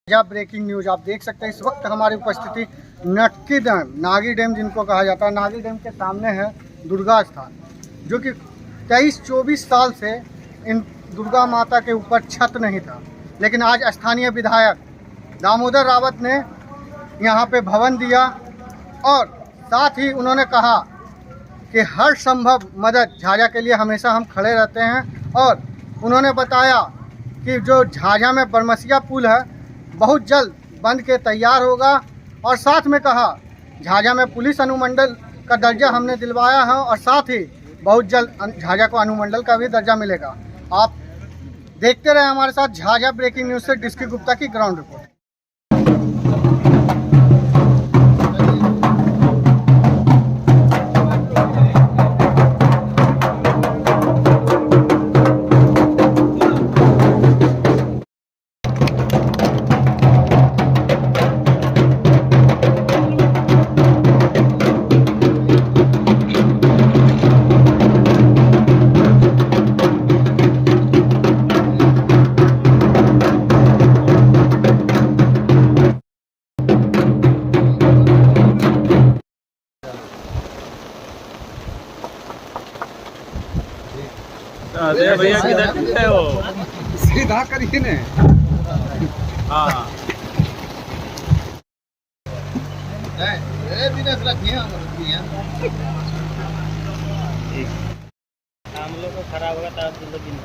या breaking news आप देख सकते हैं। इस वक्त हमारी उपस्थिति नक्की डैम, नागी डैम जिनको कहा जाता है, नागी डैम के सामने है दुर्गा स्थान, जो कि 23-24 साल से इन दुर्गा माता के ऊपर छत नहीं था। लेकिन आज स्थानीय विधायक दामोदर रावत ने यहाँ पे भवन दिया और साथ ही उन्होंने कहा कि हर संभव मदद झाझा के लिए हमेशा हम खड़े रहते हैं। और उन्होंने बताया कि जो झाझा में बरमसिया पुल है बहुत जल्द बन के तैयार होगा। और साथ में कहा झाझा में पुलिस अनुमंडल का दर्जा हमने दिलवाया है और साथ ही बहुत जल्द झाझा को अनुमंडल का भी दर्जा मिलेगा। आप देखते रहे हमारे साथ झाझा ब्रेकिंग न्यूज़ से डिस्की गुप्ता की ग्राउंड रिपोर्ट। भैया किधर है वो? सीधा करिए ने। हाँ हम लोग को खराब होगा तब तुम लोग दिन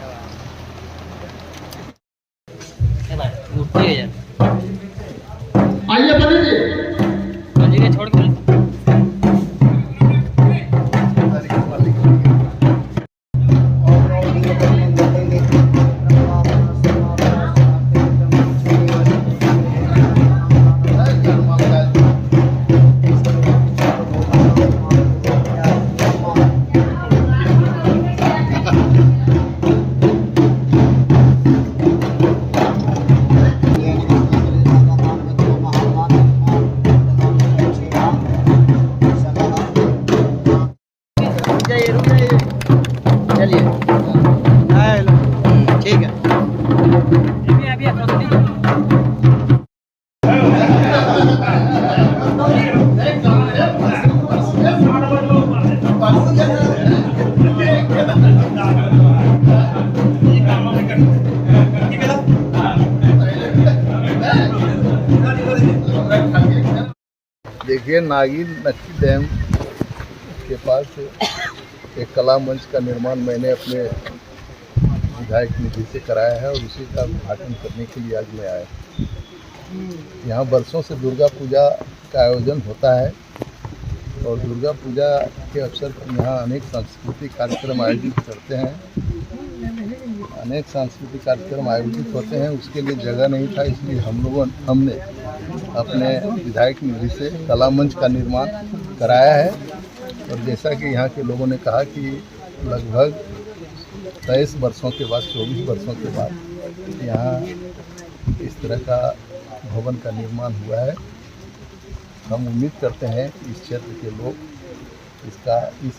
आइए बनीजिए छोड़ के चलिए ठीक है। देखिए, नागी नक्की डैम के पास एक कला मंच का निर्माण मैंने अपने विधायक निधि से कराया है और उसी का उद्घाटन करने के लिए आज मैं आया। यहाँ बरसों से दुर्गा पूजा का आयोजन होता है और दुर्गा पूजा के अवसर पर यहाँ अनेक सांस्कृतिक कार्यक्रम आयोजित करते हैं, अनेक सांस्कृतिक कार्यक्रम आयोजित होते हैं। उसके लिए जगह नहीं था, इसलिए हमने अपने विधायक निधि से कला मंच का निर्माण कराया है। और जैसा कि यहाँ के लोगों ने कहा कि लगभग 23 वर्षों के बाद, 24 वर्षों के बाद यहाँ इस तरह का भवन का निर्माण हुआ है। हम उम्मीद करते हैं कि इस क्षेत्र के लोग इस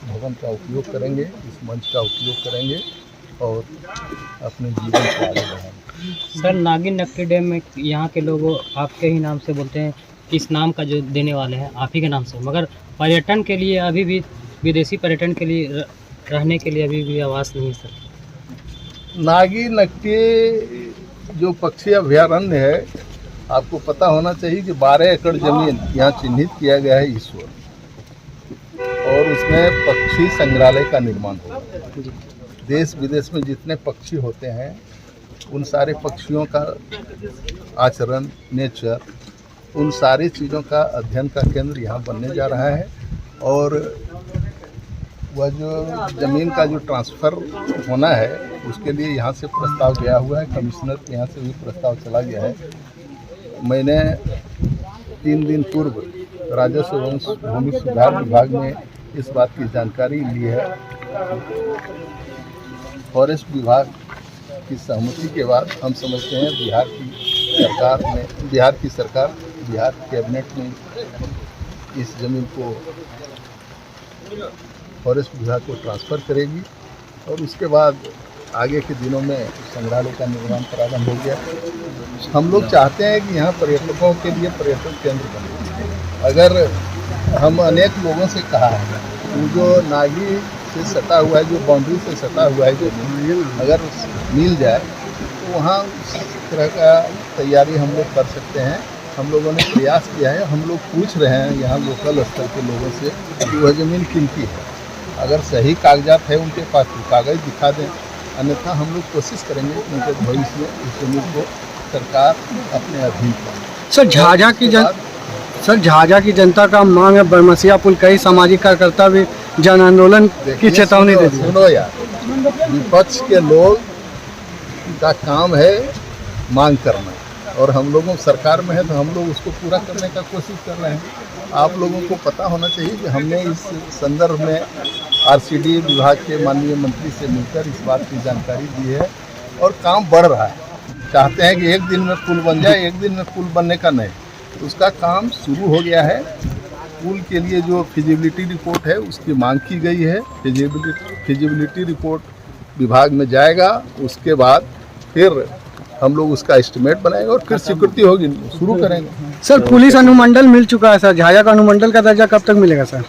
भवन का उपयोग करेंगे, इस मंच का उपयोग करेंगे और अपने जीवन को आगे बढ़ाएंगे। सर, नागी नक्की डैम में यहाँ के लोग आपके ही नाम से बोलते हैं, इस नाम का जो देने वाले हैं आप ही के नाम से, मगर पर्यटन के लिए अभी भी, विदेशी पर्यटन के लिए रहने के लिए अभी भी आवास नहीं है सर। नागी नक्की जो पक्षी अभयारण्य है, आपको पता होना चाहिए कि 12 एकड़ जमीन यहाँ चिन्हित किया गया है ईश्वर, और उसमें पक्षी संग्रहालय का निर्माण होगा। देश विदेश में जितने पक्षी होते हैं उन सारे पक्षियों का आचरण, नेचर, उन सारी चीज़ों का अध्ययन का केंद्र यहाँ बनने जा रहा है। और वह जो ज़मीन का जो ट्रांसफ़र होना है उसके लिए यहाँ से प्रस्ताव गया हुआ है, कमिश्नर के यहाँ से भी प्रस्ताव चला गया है। मैंने 3 दिन पूर्व राजस्व एवं भूमि सुधार विभाग में इस बात की जानकारी ली है। फॉरेस्ट विभाग की सहमति के बाद हम समझते हैं बिहार कैबिनेट में इस ज़मीन को फॉरेस्ट विभाग को ट्रांसफ़र करेगी और उसके बाद आगे के दिनों में संग्रहालय का निर्माण प्रारंभ हो गया। हम लोग चाहते हैं कि यहाँ पर्यटकों के लिए पर्यटन केंद्र बने। अगर हम अनेक लोगों से कहा है, वो जो नागी से सटा हुआ है, जो बाउंड्री से सटा हुआ है, जो अगर मिल जाए तो वहाँ उस तरह का तैयारी हम लोग कर सकते हैं। हम लोगों ने प्रयास किया है। हम लोग पूछ रहे हैं यहाँ लोकल स्तर के लोगों से कि वह ज़मीन किनकी है। अगर सही कागजात है उनके पास तो कागज़ दिखा दें, अन्यथा हम लोग कोशिश करेंगे कि उनके भविष्य में इस ज़मीन को सरकार अपने अधीन करे। सर झाझा की जनता का मांग है बरमसिया पुल, कई सामाजिक कार्यकर्ता भी जन आंदोलन की चेतावनी दे दी। सुनो यार, विपक्ष के लोग का काम है मांग करना, और हम लोगों सरकार में है तो हम लोग उसको पूरा करने का कोशिश कर रहे हैं। आप लोगों को पता होना चाहिए कि हमने इस संदर्भ में आरसीडी विभाग के माननीय मंत्री से मिलकर इस बात की जानकारी दी है, और काम बढ़ रहा है। चाहते हैं कि एक दिन में पुल बन जाए, एक दिन में पुल बनने का नहीं, उसका काम शुरू हो गया है। पुल के लिए जो फिजिबिलिटी रिपोर्ट है उसकी मांग की गई है। फिजिबिलिटी रिपोर्ट विभाग में जाएगा, उसके बाद फिर हम लोग उसका एस्टिमेट बनाएंगे और फिर स्वीकृति होगी, शुरू करेंगे। सर पुलिस अनुमंडल मिल चुका है सर, झाझा का अनुमंडल का दर्जा कब तक मिलेगा सर?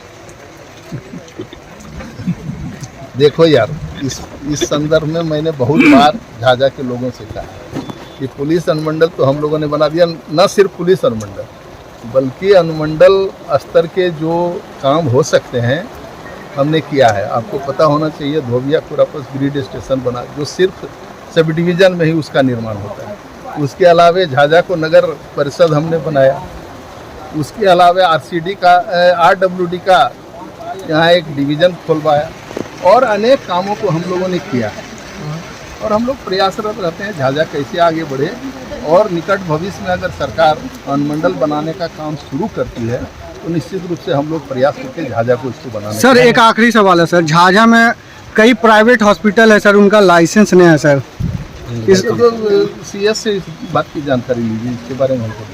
देखो यार, इस संदर्भ में मैंने बहुत बार झाझा के लोगों से कहा है कि पुलिस अनुमंडल तो हम लोगों ने बना दिया। न सिर्फ पुलिस अनुमंडल बल्कि अनुमंडल स्तर के जो काम हो सकते हैं हमने किया है। आपको पता होना चाहिए धोबिया खुरापस ग्रिड स्टेशन बना, जो सिर्फ सब डिवीज़न में ही उसका निर्माण होता है। उसके अलावे झाझा को नगर परिषद हमने बनाया। उसके अलावा आरसीडी का आरडब्ल्यूडी का यहाँ एक डिवीज़न खोलवाया, और अनेक कामों को हम लोगों ने किया है। और हम लोग प्रयासरत रहते हैं झाझा कैसे आगे बढ़े, और निकट भविष्य में अगर सरकार अनुमंडल बनाने का काम शुरू करती है तो निश्चित रूप से हम लोग प्रयास करके झाझा को इसको बनाने। सर एक आखिरी सवाल है सर, झाझा में कई प्राइवेट हॉस्पिटल है सर, उनका लाइसेंस नहीं है सर। इस सीएस से इस बात की जानकारी लीजिए, इसके बारे में हमको